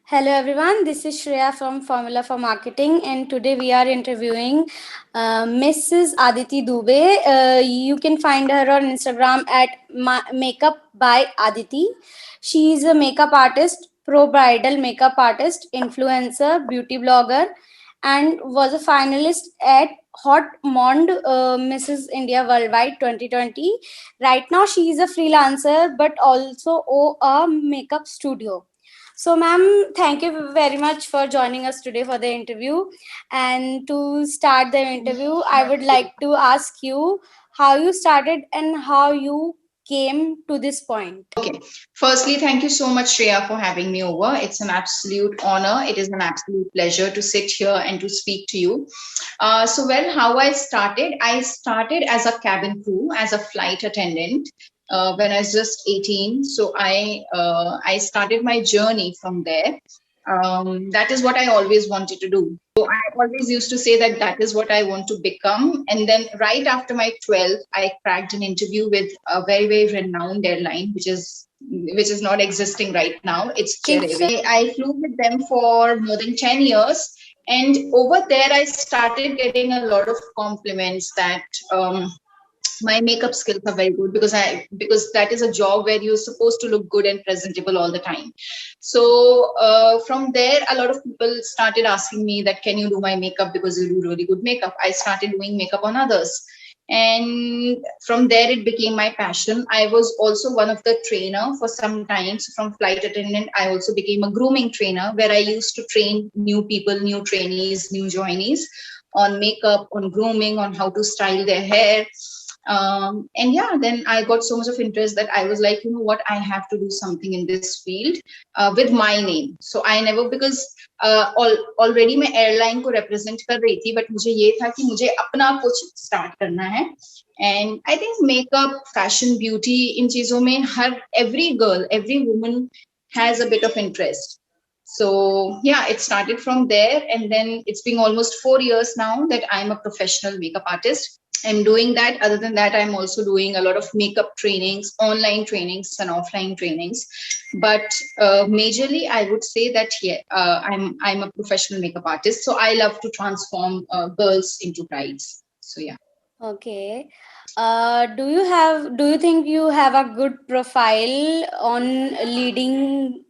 Hello everyone, this is Shreya from Formula for Marketing, and today we are interviewing Mrs. Aditi Dubey. You can find her on Instagram at Makeup by Aditi. She is a makeup artist, pro bridal makeup artist, influencer, beauty blogger, and was a finalist at Hot Mond Mrs. India Worldwide 2020. Right now, she is a freelancer but also a makeup studio. So, ma'am, thank you very much for joining us today for the interview. And to start the interview, I would like to ask you how you started and how you came to this point. Okay. Firstly, thank you so much, Shreya, for having me over. It's an absolute honor. It is an absolute pleasure to sit here and to speak to you. How I started as a cabin crew, as a flight attendant. When I was just 18, I started my journey from there. That is what I always wanted to do. So I always used to say that that is what I want to become. And then right after my 12th, I cracked an interview with a very, very renowned airline, which is not existing right now. It's Jet Airways. I flew with them for more than 10 years. And over there, I started getting a lot of compliments that my makeup skills are very good because that is a job where you're supposed to look good and presentable all the time. So from there, a lot of people started asking me that can you do my makeup because you do really good makeup. I started doing makeup on others, and from there it became my passion. I was also one of the trainer for some time. So from flight attendant, I also became a grooming trainer where I used to train new people, new trainees, new joinees on makeup, on grooming, on how to style their hair. And yeah, then I got so much of interest that I was like, you know what, I have to do something in this field with my name. So I never, because already मैं airline को represent कर रही थी, but मुझे ये था कि मुझे अपना कुछ start करना है. And I think makeup, fashion, beauty, इन चीजों में every girl, every woman has a bit of interest. So yeah, it started from there, and then it's been almost 4 years now that I'm a professional makeup artist. I'm doing that. Other than that, I'm also doing a lot of makeup trainings, online trainings and offline trainings. But majorly, I would say that I'm a professional makeup artist. So I love to transform girls into brides. So yeah. Okay. Do you think you have a good profile on leading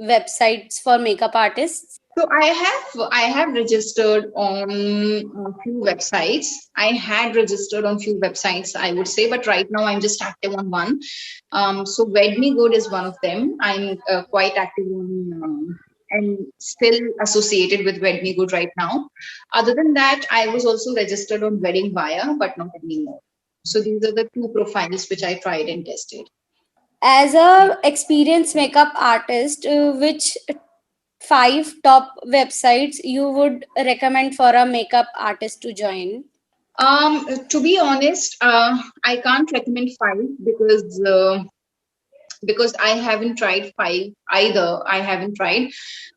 websites for makeup artists? So I have registered on a few websites. I had registered on few websites, I would say, but right now I'm just active on one. So Wed Me Good is one of them. I'm quite active on and still associated with Wed Me Good right now. Other than that, I was also registered on Wedding Wire, but not anymore. So these are the two profiles which I tried and tested. As a experienced makeup artist, which 5 top websites you would recommend for a makeup artist to join? To be honest, I can't recommend five because I haven't tried five either. I haven't tried.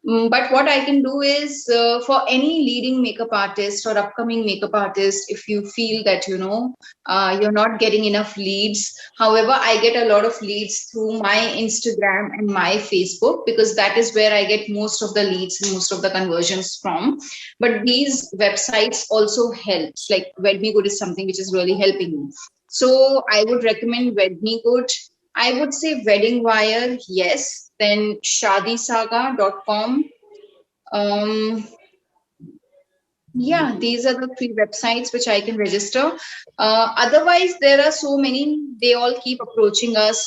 But what I can do is for any leading makeup artist or upcoming makeup artist, if you feel that, you're not getting enough leads. However, I get a lot of leads through my Instagram and my Facebook because that is where I get most of the leads and most of the conversions from. But these websites also helps. Like Wed Me Good is something which is really helping me. So I would recommend Wed Me Good. I would say Wedding Wire, yes. Then shadisaga.com. Yeah, these are the three websites which I can register. Otherwise, there are so many. They all keep approaching us.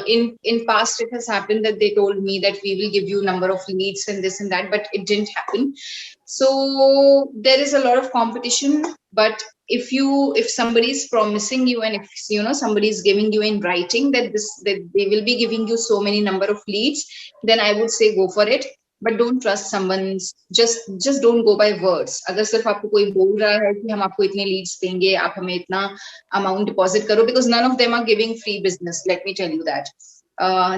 In past, it has happened that they told me that we will give you number of leads and this and that, but it didn't happen. So there is a lot of competition. But if somebody is promising you and if somebody is giving you in writing that they will be giving you so many number of leads, then I would say go for it. But don't trust someone's, just don't go by words. अगर सिर्फ आपको कोई बोल रहा है कि हम आपको इतने leads देंगे, आप हमें इतना amount deposit करो, because none of them are giving free business. Let me tell you that.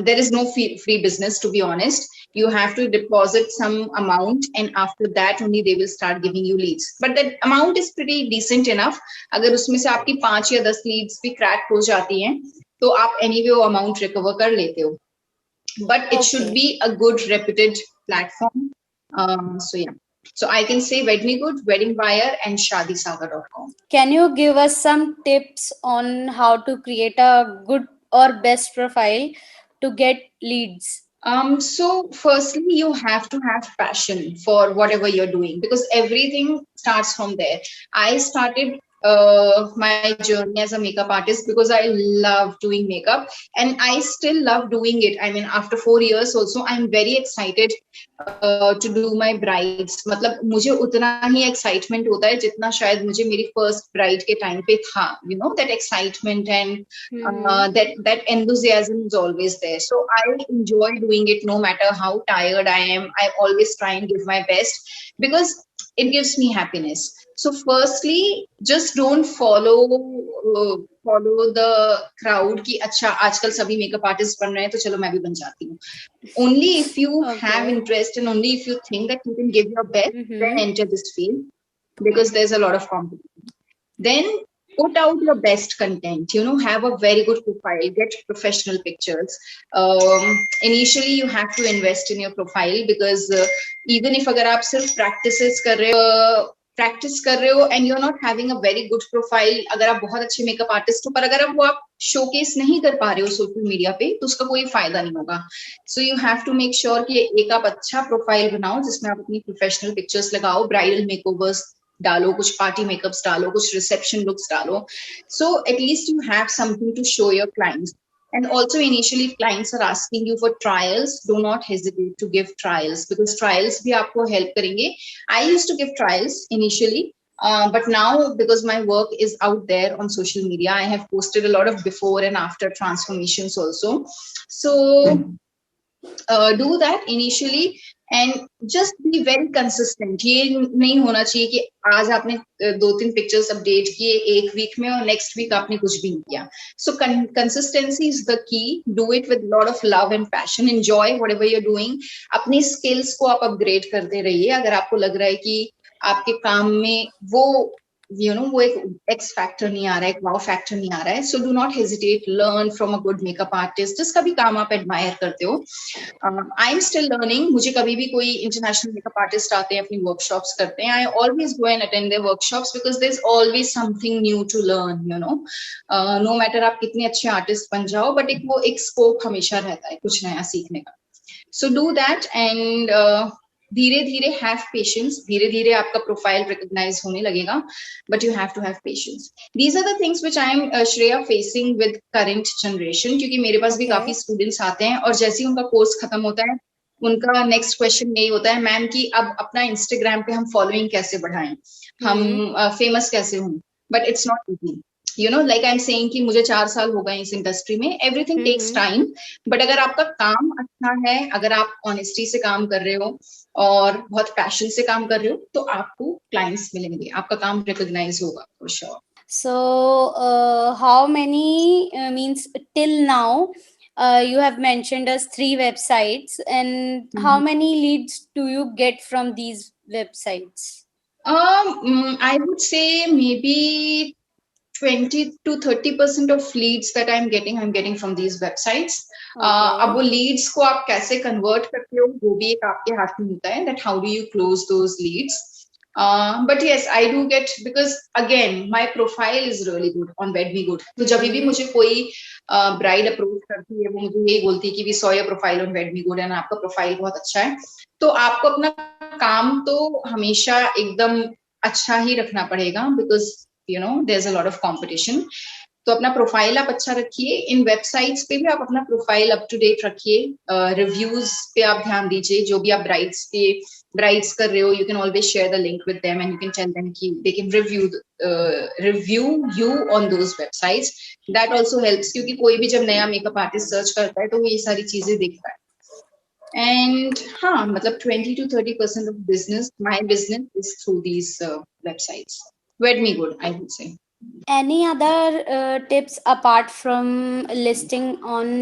There is no free business, to be honest. You have to deposit some amount, and after that only they will start giving you leads. But that amount is pretty decent enough. अगर उसमें से आपकी 5 या 10 leads भी crack हो जाती हैं, तो आप anyway वो amount recover कर लेते हो. But it should be a good reputed platform. So yeah. So I can say Wed Me Good, Wedding Wire, and ShadiSaga.com. Can you give us some tips on how to create a good or best profile to get leads? So firstly, you have to have passion for whatever you're doing because everything starts from there. I started my journey as a makeup artist because I love doing makeup and I still love doing it. I mean, after 4 years also, I'm very excited to do my brides. मतलब मुझे उतना ही excitement होता है जितना शायद मुझे मेरी first bride के time पे था. You know, that excitement and that enthusiasm is always there. So I enjoy doing it no matter how tired I am. I always try and give my best because it gives me happiness. So firstly, just don't follow the crowd कि अच्छा आजकल सभी makeup artists बन रहे हैं तो चलो मैं भी बन जाती हूँ. Only if you have interest and only if you think that you can give your best, then enter this field because there's a lot of competition. Then put out your best content, you know, have a very good profile, get professional pictures. Initially you have to invest in your profile because even if agar aap sirf practice कर रहे हो and you're not having a very good profile, अगर आप बहुत अच्छे makeup artist हो पर अगर आप वो आप शोकेस नहीं कर पा रहे हो सोशल मीडिया पे तो उसका कोई फायदा नहीं होगा. So you have to make sure कि एक आप अच्छा प्रोफाइल बनाओ जिसमें आप अपनी प्रोफेशनल पिक्चर्स लगाओ, ब्राइडल मेकओवर्स डालो, कुछ पार्टी मेकअप्स डालो, कुछ रिसेप्शन लुक्स डालो. So at least you have something to show your clients. And also initially if clients are asking you for trials, do not hesitate to give trials because trials bhi aapko help karenge. I used to give trials initially, but now because my work is out there on social media, I have posted a lot of before and after transformations also. So do that initially and just be very consistent. ये नहीं होना चाहिए कि आज आपने 2-3 pictures update किए एक week में और नेक्स्ट वीक आपने कुछ भी नहीं किया. So consistency is the key. Do it with a lot of love and passion. Enjoy whatever you're doing. अपनी skills को आप upgrade करते रहिए. अगर आपको लग रहा है कि आपके काम में वो वो एक X फैक्टर नहीं आ रहा है, एक वाव फैक्टर नहीं आ रहा है. So do not hesitate, learn from a good makeup artist जिसका भी काम आप एडमायर करते हो. I am still learning. मुझे कभी भी कोई इंटरनेशनल मेकअप आर्टिस्ट आते हैं अपनी वर्कशॉप्स करते हैं, I always go and attend their workshops because there is always something new to learn. No matter आप कितने अच्छे आर्टिस्ट बन जाओ बट एक स्कोप हमेशा रहता है कुछ नया सीखने का. सो डू दैट एंड धीरे धीरे हैव पेशेंस. धीरे धीरे आपका प्रोफाइल रिकॉग्नाइज होने लगेगा but you have to have patience. These are the things which I am Shreya facing with current generation क्योंकि मेरे पास भी काफी स्टूडेंट्स आते हैं और जैसे ही उनका कोर्स खत्म होता है उनका नेक्स्ट क्वेश्चन यही होता है, मैम कि अब अपना इंस्टाग्राम पे हम फॉलोइंग कैसे बढ़ाएं, हम फेमस कैसे हों. But it's not easy. like I'm saying कि मुझे 4 साल हो गए इस इंडस्ट्री में. एवरीथिंग टेक्स टाइम बट अगर आपका काम अच्छा है, अगर आप ऑनेस्टी से काम कर रहे हो और बहुत पैशन से काम कर रहे हो तो आपको क्लाइंट्स मिलेंगे, आपका काम रिकॉग्नाइज होगा for sure. So how many means till now you have mentioned us 3 websites and how many leads do you get from these websites? I would say maybe 20 to 30% of leads that I'm getting from these websites. अब वो leads को आप कैसे convert करते हो वो भी एक आपके हाथ में होता है, that how do you close those leads. But yes, I do get, because again my profile is really good on Wed Me Good. तो जब भी मुझे कोई bride approach करती है वो मुझे यही बोलती है कि we saw your profile on Wed Me Good and आपका profile बहुत अच्छा है. तो आपको अपना काम तो हमेशा एकदम अच्छा ही रखना पड़ेगा because there's a lot of competition. तो अपना प्रोफाइल आप अच्छा रखिए. इन वेबसाइट्स पे भी आप अपना प्रोफाइल अप टू डेट रखिए. रिव्यूज पे आप ध्यान दीजिए. जो भी आप ब्राइड्स कर रहे हो, you can always share the link with them and you can tell them कि they can review you on those websites. That also helps क्योंकि कोई भी जब नया मेकअप आर्टिस्ट सर्च करता है तो वो ये सारी चीजें देखता है. And हाँ, मतलब 20 to 30% of business, my business is through these websites. Wed Me Good, I would say. Any other tips apart from listing on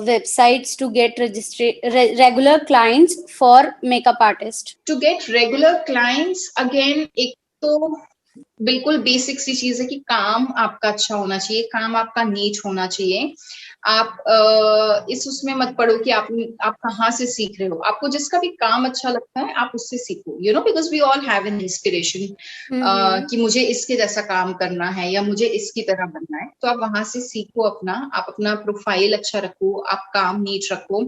websites to get regular clients for makeup artist? To get regular clients, again, एक तो बिल्कुल basic सी चीज है कि काम आपका अच्छा होना चाहिए, काम आपका नीट होना चाहिए। आप इस उसमें मत पड़ो कि आप कहाँ से सीख रहे हो। आपको जिसका भी काम अच्छा लगता है आप उससे सीखो, you know, because we all have an inspiration कि मुझे इसके जैसा काम करना है या मुझे इसकी तरह बनना है। तो आप वहां से सीखो, आप अपना प्रोफाइल अच्छा रखो, आप काम नीट रखो।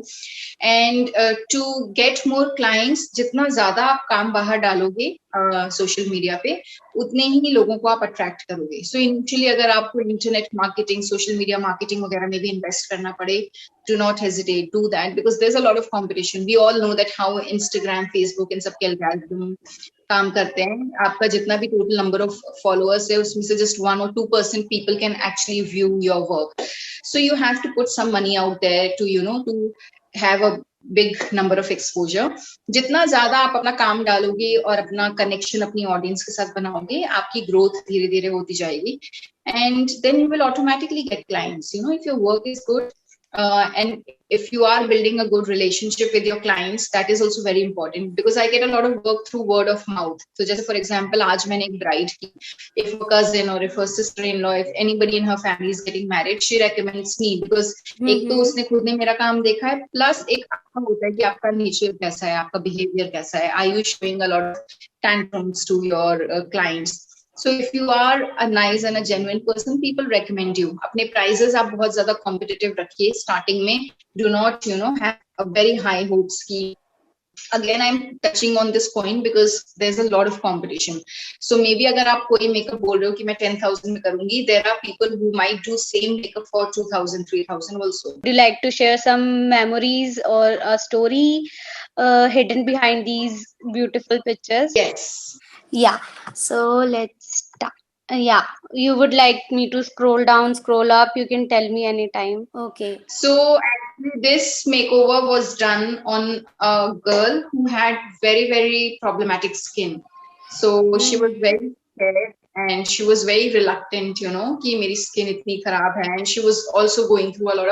And to get more clients, जितना ज्यादा आप काम बाहर डालोगे सोशल मीडिया पे, उतने ही लोगों को आप अट्रैक्ट करोगे। सो इनिशियली अगर आपको internet marketing, social media marketing वगैरह में भी इन्वेस्ट करना पड़े, do not hesitate, do that, because there's a lot of competition. We all know that how Instagram, Facebook इन सब के algorithm काम करते हैं। आपका जितना भी टोटल नंबर ऑफ फॉलोअर्स है उसमें से just 1 or 2% people can actually view your work. So you have to put some money out there to, you know, to have a big number of exposure. जितना ज्यादा आप अपना काम डालोगे और अपना कनेक्शन अपनी ऑडियंस के साथ बनाओगे, आपकी ग्रोथ धीरे धीरे होती जाएगी। And then you will automatically get clients, you know, if your work is good and if you are building a good relationship with your clients, that is also very important, because I get a lot of work through word of mouth. So just for example, आज मैंने एक bride की, if a cousin or if a sister-in-law, if anybody in her family is getting married, she recommends me, because एक तो उसने खुद ने मेरा काम देखा है, plus एक आपका होता है कि आपका नेचर कैसा है, आपका बिहेवियर कैसा है, are you showing a lot of tantrums to your clients. So if you are a nice and a genuine person, people recommend you. अपने prices आप बहुत ज़्यादा competitive रखिए starting में. Do not, you know, have a very high hopes की. Again, I'm touching on this point because there's a lot of competition. So maybe अगर आप कोई makeup बोल रहे हो कि मैं 10,000 में करूँगी, there are people who might do same makeup for 2,000, 3,000 also. Would you like to share some memories or a story hidden behind these beautiful pictures? Yes. Yeah, so let's start. Yeah, you would like me to scroll down, scroll up, you can tell me anytime. Okay. So actually this makeover was done on a girl who had very, very problematic skin. So she was very scared and she was very reluctant, you know, कि मेरी skin इतनी खराब है, and she was also going through a lot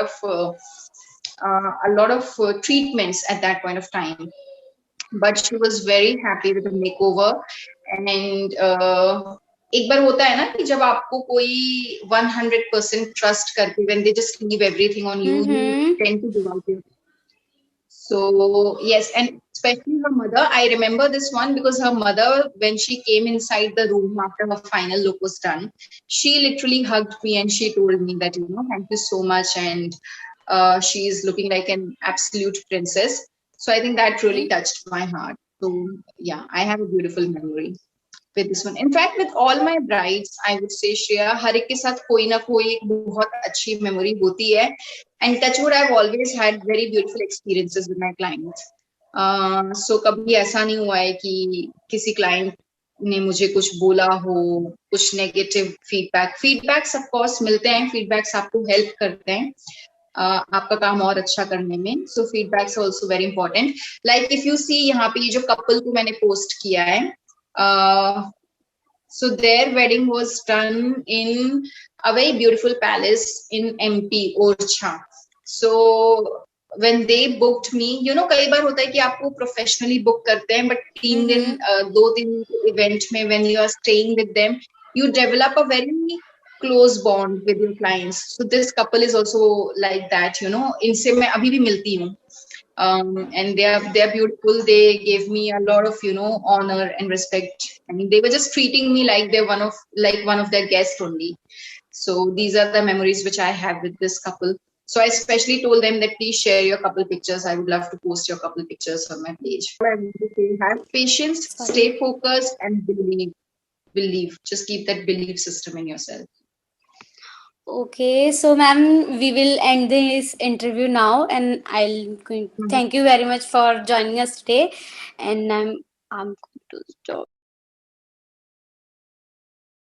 of treatments at that point of time. But she was very happy with the makeover. And एक बार होता है ना कि जब आपको कोई 100% ट्रस्ट करके, when they just leave everything on you, you tend to give out your. So yes, and especially her mother, I remember this one because her mother, when she came inside the room after her final look was done, she literally hugged me and she told me that, you know, thank you so much, and she is looking like an absolute princess. So I think that really touched my heart. So yeah, I have a beautiful memory with this one. In fact, with all my brides, I would say, Shreya, हर एक के साथ कोई ना कोई एक बहुत अच्छी memory होती है. And touch wood, I've always had very beautiful experiences with my clients. So कभी ऐसा नहीं हुआ है कि किसी client ने मुझे कुछ बोला हो, कुछ negative feedbacks of course मिलते हैं, feedbacks आपको help करते हैं आपका काम और अच्छा करने में. So feedbacks are also very important. Like if you see यहाँ पे ये जो couple को मैंने post किया है, so their wedding was done in a very beautiful palace in MP, Orcha. So when they booked me, you know, कई बार होता है कि आपको professionally book करते हैं, but 3 दिन 2 दिन event में when you are staying with them, you develop a very close bond with your clients. So this couple is also like that, you know. इनसे मैं अभी भी मिलती हूँ. And they are beautiful. They gave me a lot of, you know, honor and respect. I mean, they were just treating me like they're one of their guests only. So these are the memories which I have with this couple. So I especially told them that please share your couple pictures. I would love to post your couple pictures on my page. I want to say, have patience, stay focused, and believe. Just keep that belief system in yourself. Okay, so ma'am, we will end this interview now, and I'll thank you very much for joining us today. And I'm going to stop.